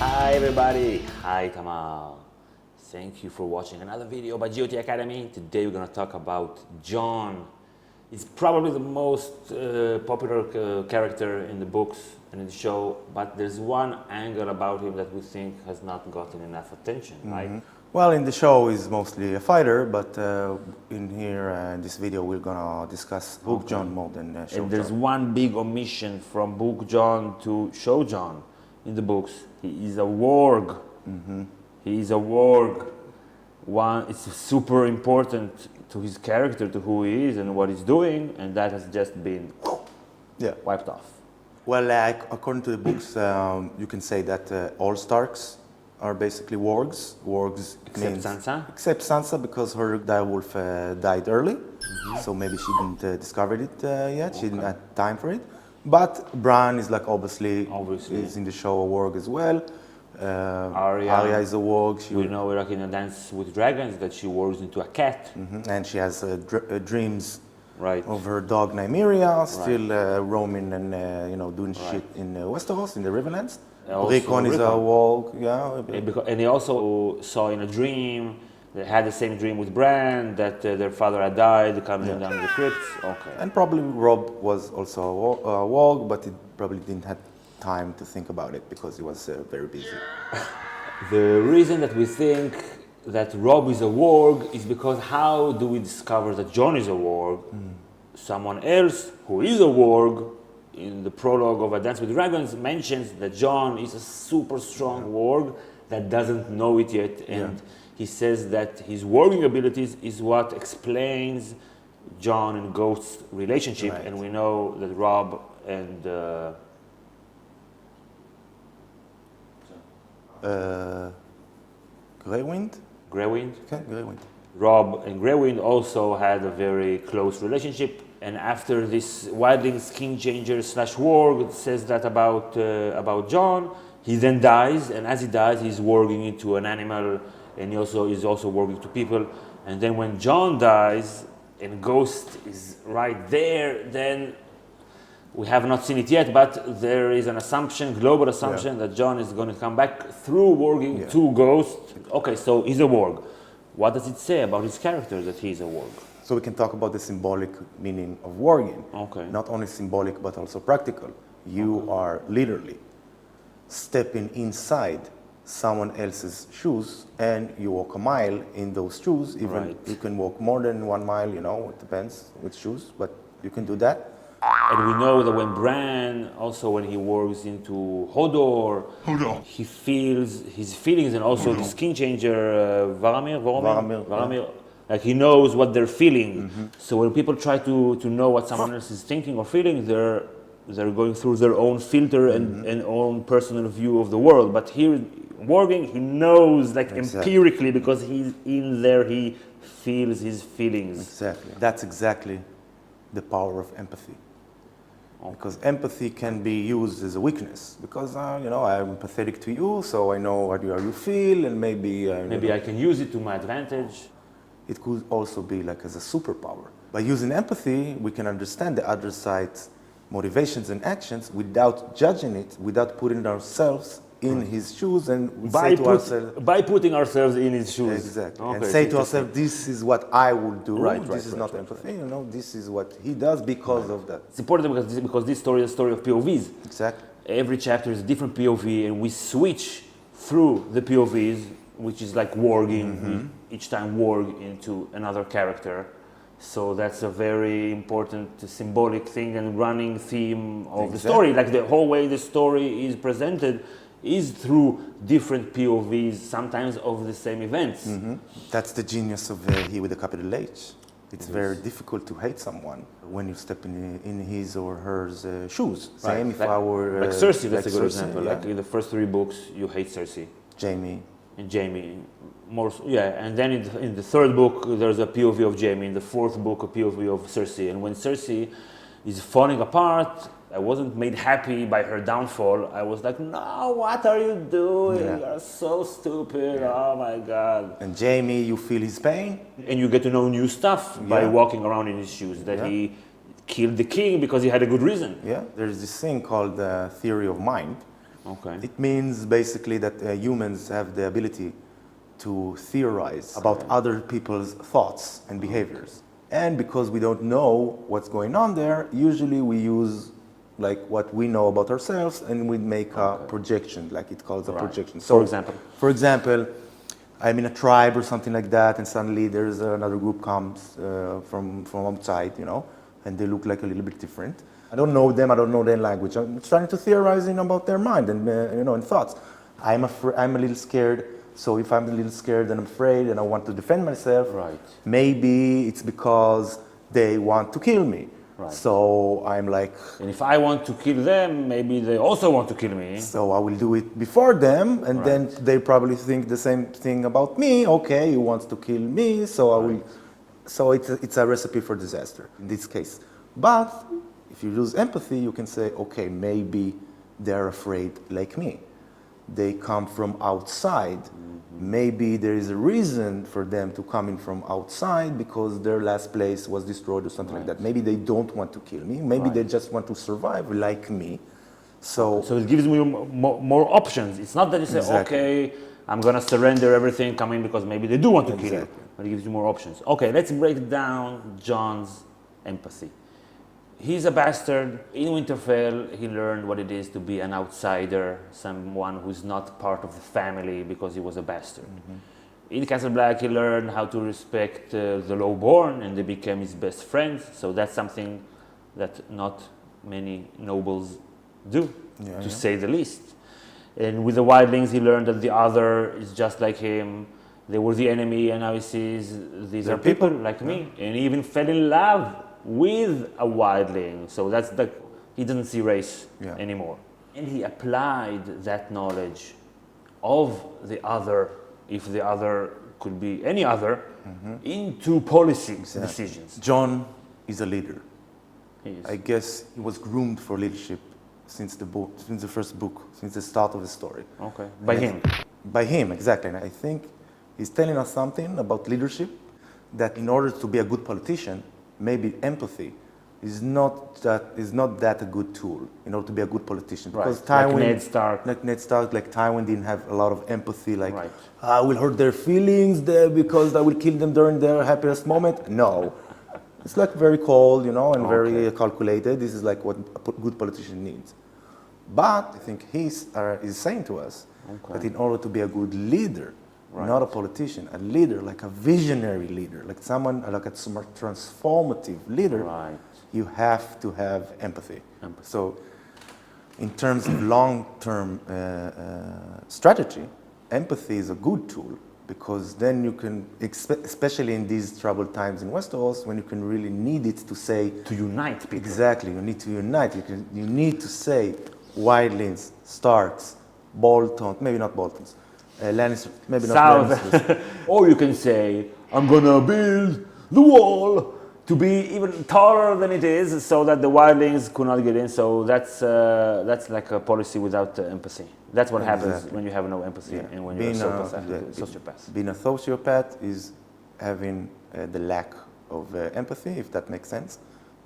Hi everybody, hi Kamal. Thank you for watching another video by GOT Academy. Today we're going to talk about Jon. He's probably the most popular character in the books and in the show, but there's one angle about him that we think has not gotten enough attention, right? Well, in the show he's mostly a fighter, but in here, in this video, we're gonna discuss book Jon more than show And there's Jon. one big omission from book Jon to show Jon in the books. He is a warg. He is a warg. It's super important to his character, to who he is and what he's doing, and that has just been wiped off. Well, according to the books, you can say that all Starks are basically wargs. Wargs Except means Sansa? Except Sansa, because her direwolf died early, so maybe she didn't discover it yet. She didn't have time for it. But Bran is like obviously is in the show a warg as well. Arya is a warg. We know in a Dance with Dragons that she wargs into a cat. And she has dreams Right. of her dog Nymeria, still roaming and doing shit in Westeros, in the Riverlands. Rickon is a warg, And he also saw in a dream, they had the same dream with Bran, that their father had died, coming down the crypts. Okay. And probably Robb was also a warg, but he probably didn't have time to think about it because he was very busy. The reason that we think that Robb is a warg is because how do we discover that Jon is a warg? Someone else who is a warg in the prologue of A Dance with Dragons mentions that Jon is a super strong warg that doesn't know it yet, and he says that his warging abilities is what explains Jon and Ghost's relationship, and we know that Robb and Greywind? Greywind? Okay, Greywind. Robb and Greywind also had a very close relationship, and after this wildlings king changer / warg says that about Jon, he then dies, and as he dies he's warging into an animal, and he also is warging to people, and then when Jon dies and Ghost is right there, then we have not seen it yet, but there is an assumption, global assumption, that Jon is going to come back through warging to Ghost. Okay, so he's a warg. What does it say about his character that he's a warg? So we can talk about the symbolic meaning of warging. Okay. Not only symbolic, but also practical. You are literally stepping inside someone else's shoes, and you walk a mile in those shoes. Even you can walk more than 1 mile, it depends which shoes, but you can do that. And we know that when Bran, also when he wargs into Hodor, he feels his feelings, and also the skin changer, Varamir, like he knows what they're feeling. So when people try to know what someone else is thinking or feeling, they're going through their own filter and own personal view of the world. But here, warging, he knows empirically, because he's in there, he feels his feelings. Exactly. That's exactly the power of empathy. Because empathy can be used as a weakness. Because I'm empathetic to you, so I know how you feel, and maybe I can use it to my advantage. It could also be like as a superpower. By using empathy, we can understand the other side's motivations and actions without judging it, without putting ourselves in his shoes, and by putting ourselves in his shoes. Exactly. Okay, and say to ourselves, this is what I would do. This is not empathy. This is what he does because of that. It's important because this story is a story of POVs. Exactly. Every chapter is a different POV, and we switch through the POVs, which is like warging. We each time warg into another character. So that's a very important symbolic thing and running theme of the story. Like the whole way the story is presented is through different POVs, sometimes of the same events. That's the genius of he with a capital H. It's very difficult to hate someone when you step in his or her shoes. Same if I were... Like Cersei, that's a good example. Like in the first 3 books, you hate Cersei. Jaime. And Jaime. And then in the 3rd book, there's a POV of Jaime. In the 4th book, a POV of Cersei. And when Cersei is falling apart, I wasn't made happy by her downfall. I was like, no, what are you doing? You're so stupid. Oh my God. And Jaime, you feel his pain. And you get to know new stuff by walking around in his shoes. That he killed the king because he had a good reason. Yeah, there's this thing called the theory of mind. Okay. It means basically that humans have the ability to theorize about other people's thoughts and behaviors. And because we don't know what's going on there, usually we use like what we know about ourselves and we make a projection, like it calls a projection. So, for example, I'm in a tribe or something like that, and suddenly there's another group comes from outside, you know, and they look like a little bit different. I don't know them, I don't know their language. I'm trying to theorize about their mind and and thoughts. I'm a little scared. So if I'm a little scared and I'm afraid and I want to defend myself, maybe it's because they want to kill me. So I'm like... And if I want to kill them, maybe they also want to kill me. So I will do it before them, and then they probably think the same thing about me. Okay, he wants to kill me, so I will... So it's a recipe for disaster in this case. But if you use empathy, you can say, okay, maybe they're afraid like me. They come from outside. Maybe there is a reason for them to come in from outside because their last place was destroyed or something like that. Maybe they don't want to kill me. Maybe they just want to survive like me. So it gives me more options. It's not that you say, okay, I'm going to surrender everything, come in because maybe they do want to kill you. But it gives you more options. Okay, let's break down Jon's empathy. He's a bastard. In Winterfell, he learned what it is to be an outsider, someone who's not part of the family because he was a bastard. In Castle Black, he learned how to respect the lowborn, and they became his best friends. So that's something that not many nobles do, to say the least. And with the wildlings, he learned that the other is just like him. They were the enemy, and now he sees these are people like me. And he even fell in love with a wildling, so that's he didn't see race anymore. And he applied that knowledge of the other, if the other could be any other, into policy decisions. Jon is a leader. He is. I guess he was groomed for leadership since the first book, since the start of the story. Okay, by him. By him, exactly. And I think he's telling us something about leadership, that in order to be a good politician, maybe empathy is not that a good tool in order to be a good politician. Because Tywin, like Ned Stark, like Tywin didn't have a lot of empathy. Like, I will hurt their feelings because I will kill them during their happiest moment. No, it's like very cold, and very calculated. This is like what a good politician needs. But I think he's saying to us that in order to be a good leader, not a politician, a leader, like a visionary leader, like someone, like a transformative leader, you have to have empathy. So in terms of long-term strategy, empathy is a good tool, because then you can, especially in these troubled times in Westeros, when you can really need it to say... To unite people. Exactly, you need to unite. You need to say Wildlings, Starks, Bolton, maybe not Boltons, Lannister, maybe not Lannisters. Or you can say, I'm gonna build the wall to be even taller than it is, so that the wildlings could not get in. So that's like a policy without empathy. That's what happens when you have no empathy and when you're a sociopath. Being a sociopath is having the lack of empathy, if that makes sense.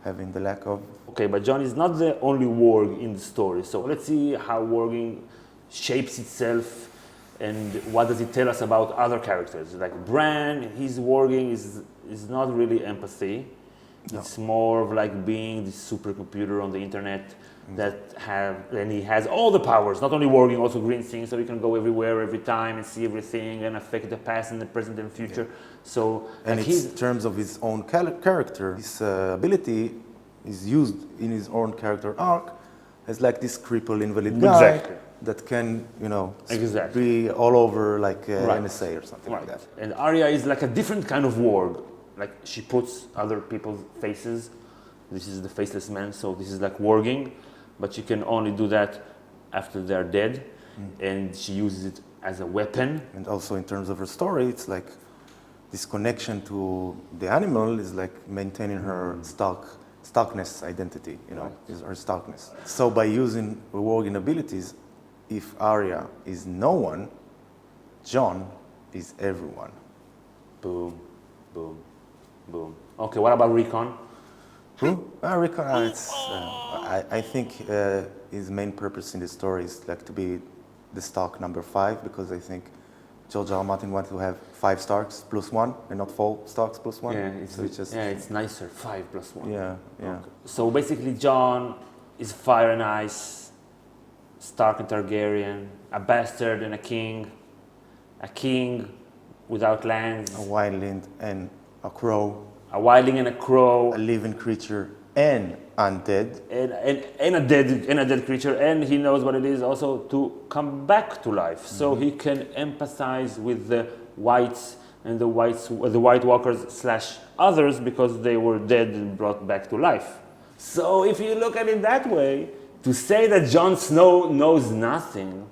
Having the lack of... Okay, but Jon is not the only warg in the story. So let's see how warging shapes itself. And what does it tell us about other characters? Like Bran, his warging is not really empathy. No. It's more of like being this supercomputer on the internet and he has all the powers, not only warging, also green things, so he can go everywhere, every time, and see everything, and affect the past and the present and future. So, and in terms of his own character, his ability is used in his own character arc as like this crippled invalid guy. That can, be all over like NSA or something like that. And Arya is like a different kind of warg. Like she puts other people's faces. This is the faceless man, so this is like warging. But she can only do that after they're dead. And she uses it as a weapon. And also in terms of her story, it's like this connection to the animal is like maintaining her Starkness identity, is her Starkness. So by using warging abilities, if Arya is no one, Jon is everyone. Boom, boom, boom. Okay, what about Recon? Who? Rickon. I think his main purpose in the story is like to be the Stark number 5, because I think George R. R. Martin wanted to have 5 Starks plus 1 and not 4 Starks plus 1. Yeah, it's nicer. 5 plus 1. Yeah. Okay. So basically, Jon is fire and ice, Stark and Targaryen, a bastard and a king without lands, A wildling and a crow, a wildling and a crow, a living creature and undead. and a dead creature, and he knows what it is also to come back to life. So he can empathize with the whites and the White Walkers / others, because they were dead and brought back to life. So if you look at it that way, to say that Jon Snow knows nothing,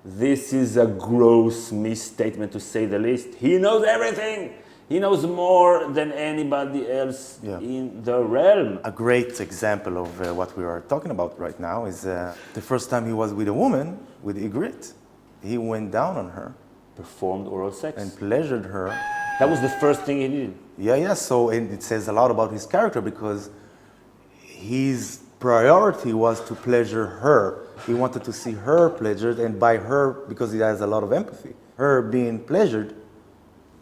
this is a gross misstatement, to say the least. He knows everything. He knows more than anybody else in the realm. A great example of what we are talking about right now is the first time he was with a woman, with Ygritte. He went down on her. Performed oral sex. And pleasured her. That was the first thing he did. Yeah. So and it says a lot about his character, because his priority was to pleasure her. He wanted to see her pleasured, and by her, because he has a lot of empathy, her being pleasured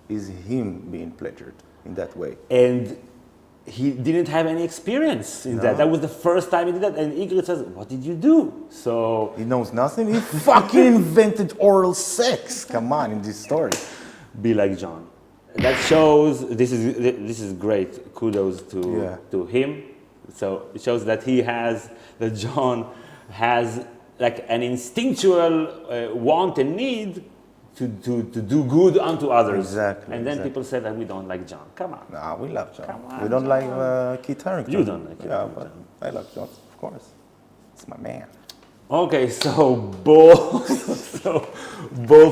is him being pleasured in that way. And he didn't have any experience in that. That was the first time he did that. And Ygritte says, "What did you do?" So he knows nothing. He fucking invented oral sex. Come on, in this story. Be like Jon. That shows. This is great. Kudos to him. So it shows that Jon has like an instinctual want and need to do good unto others. Exactly. And then people say that we don't like Jon. Come on. Nah, we love Jon. Come on, We don't like Kit Harington. You don't like Kit Harington. But I love Jon, of course. It's my man. Okay, so bold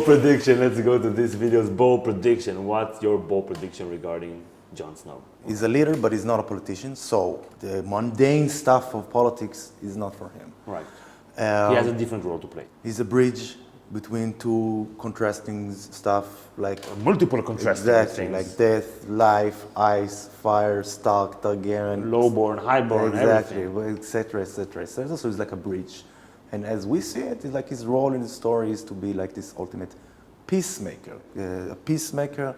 prediction. Let's go to this video's bold prediction. What's your bold prediction regarding Jon Snow? He's a leader, but he's not a politician. So the mundane stuff of politics is not for him. Right. He has a different role to play. He's a bridge between two contrasting stuff, like multiple contrasting things. Like death, life, ice, fire, Stark, Targaryen, lowborn, highborn, everything, etc., etc., etc. So he's like a bridge, and as we see it, it's like his role in the story is to be like this ultimate peacemaker, a peacemaker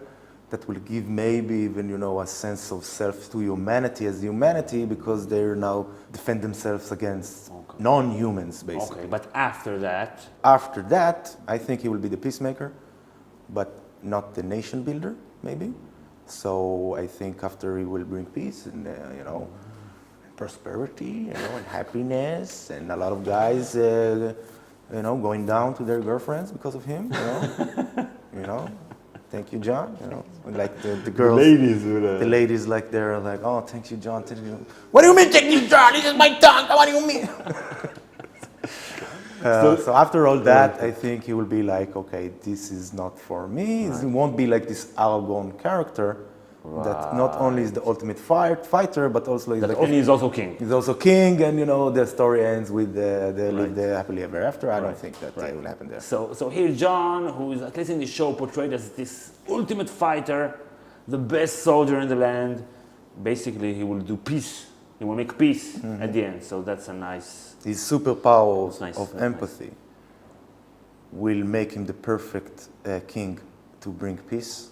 that will give maybe even a sense of self to humanity as humanity, because they now defend themselves against non-humans, basically. Okay, but after that? After that, I think he will be the peacemaker, but not the nation builder, maybe. So I think after he will bring peace and, prosperity, and happiness, and a lot of guys, going down to their girlfriends because of him, Thank you, Jon. Like the girls, the ladies, like they're like, oh, thank you, Jon. Thank you. What do you mean, thank you, Jon? This is my tongue. What do you mean? So after all that, I think he will be like, okay, this is not for me. Right. He won't be like this Aragorn character that not only is the ultimate fighter, but also is he's also king. He's also king, and the story ends with they live there happily ever after. I don't think that will happen there. So here Jon, who is at least in the show portrayed as this ultimate fighter, the best soldier in the land, basically he will do peace. He will make peace at the end. So that's a nice. His superpower of empathy will make him the perfect king to bring peace.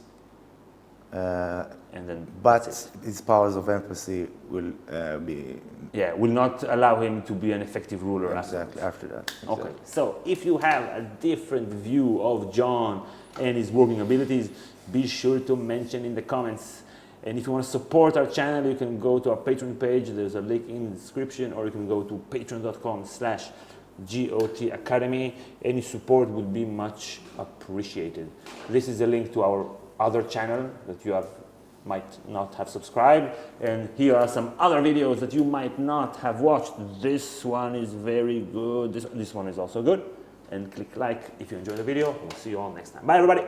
But his powers of empathy will will not allow him to be an effective ruler. Exactly, after that. Exactly. Okay, so if you have a different view of Jon and his warging abilities, be sure to mention in the comments. And if you want to support our channel, you can go to our Patreon page. There's a link in the description, or you can go to patreon.com/GOT Academy. Any support would be much appreciated. This is a link to our other channel that you might not have subscribed, and here are some other videos that you might not have watched. This one is very good. This one is also good. And click like if you enjoyed the video. We'll see you all next time. Bye, everybody.